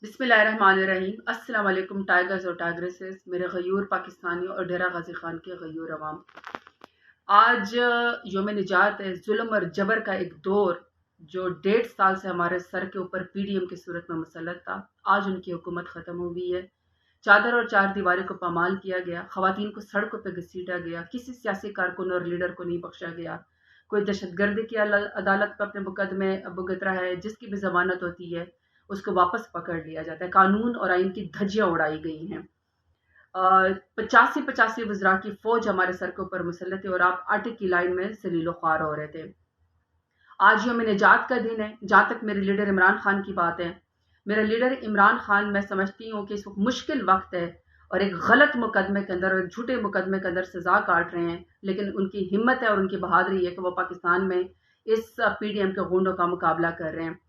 बिस्मिल्लाहिर्रहमानिर्रहीम। अस्सलाम वालेकुम टाइगर्स और टाइग्रेसेस, मेरे गयूर पाकिस्तानियों और डेरा गाजी खान के गयूर अवाम। आज योम निजात है। जुल्म और जबर का एक दौर जो 1.5 साल से हमारे सर के ऊपर पीडीएम की सूरत में मुसल्लत था, आज उनकी हुकूमत ख़त्म हो गई है। चादर और चार दीवारी को पामाल किया गया, ख़वातीन को सड़कों पर घसीटा गया, किसी सियासी कारकुन और लीडर को नहीं बख्शा गया। कोई दहशतगर्दी की अदालत पर अपने मुकदमे भुगत रहा है, जिसकी भी जमानत होती है उसको वापस पकड़ लिया जाता है। कानून और आइन की धज्जियां उड़ाई गई हैं। 85 वज़रा की फौज हमारे सर के ऊपर मुसल्लत है और आप आटे की लाइन में जलीलो ख्वार हो रहे थे। आज योम निजात का दिन है। जहां तक मेरे लीडर इमरान खान की बात है, मेरा लीडर इमरान खान, मैं समझती हूँ कि इस वक्त मुश्किल वक्त है और एक गलत मुकदमे के अंदर और एक झूठे मुकदमे के अंदर सजा काट रहे हैं, लेकिन उनकी हिम्मत है और उनकी बहादुरी है कि वो पाकिस्तान में इस पीडीएम के गुंडों का मुकाबला कर रहे हैं।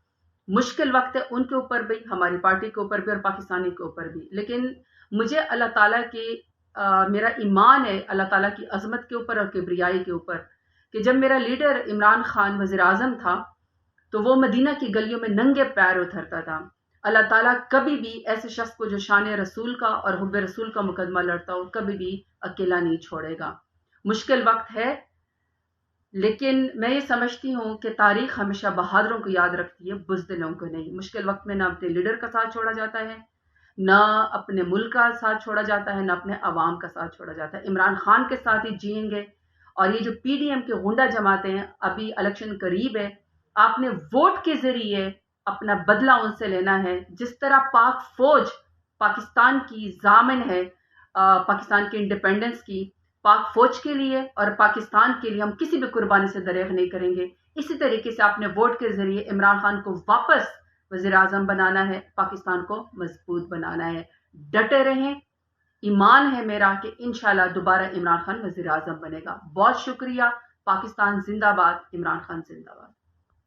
मुश्किल वक्त है उनके ऊपर भी, हमारी पार्टी के ऊपर भी और पाकिस्तानी के ऊपर भी, लेकिन मुझे अल्लाह ताला की मेरा ईमान है अल्लाह ताला की अजमत के ऊपर और किब्रियाई के ऊपर, कि जब मेरा लीडर इमरान खान वज़ीर आज़म था तो वो मदीना की गलियों में नंगे पैर उतरता था। अल्लाह ताला कभी भी ऐसे शख्स को जो शान रसूल का और हुब्बे रसूल का मुकदमा लड़ता हो, कभी भी अकेला नहीं छोड़ेगा। मुश्किल वक्त है, लेकिन मैं ये समझती हूँ कि तारीख हमेशा बहादुरों को याद रखती है, बुज़दिलों को नहीं। मुश्किल वक्त में ना अपने लीडर का साथ छोड़ा जाता है, ना अपने मुल्क का साथ छोड़ा जाता है, ना अपने अवाम का साथ छोड़ा जाता है। इमरान खान के साथ ही जिएंगे। और ये जो पीडीएम के गुंडा जमाते हैं, अभी इलेक्शन करीब है, आपने वोट के जरिए अपना बदला उनसे लेना है। जिस तरह पाक फौज पाकिस्तान की जामिन है, पाकिस्तान की इंडिपेंडेंस की, पाक फौज के लिए और पाकिस्तान के लिए हम किसी भी कुर्बानी से दरेग नहीं करेंगे। इसी तरीके से आपने वोट के जरिए इमरान खान को वापस वज़ीर आज़म बनाना है, पाकिस्तान को मजबूत बनाना है। डटे रहें। ईमान है मेरा कि इंशाल्लाह दोबारा इमरान खान वज़ीर आज़म बनेगा। बहुत शुक्रिया। पाकिस्तान जिंदाबाद, इमरान खान जिंदाबाद।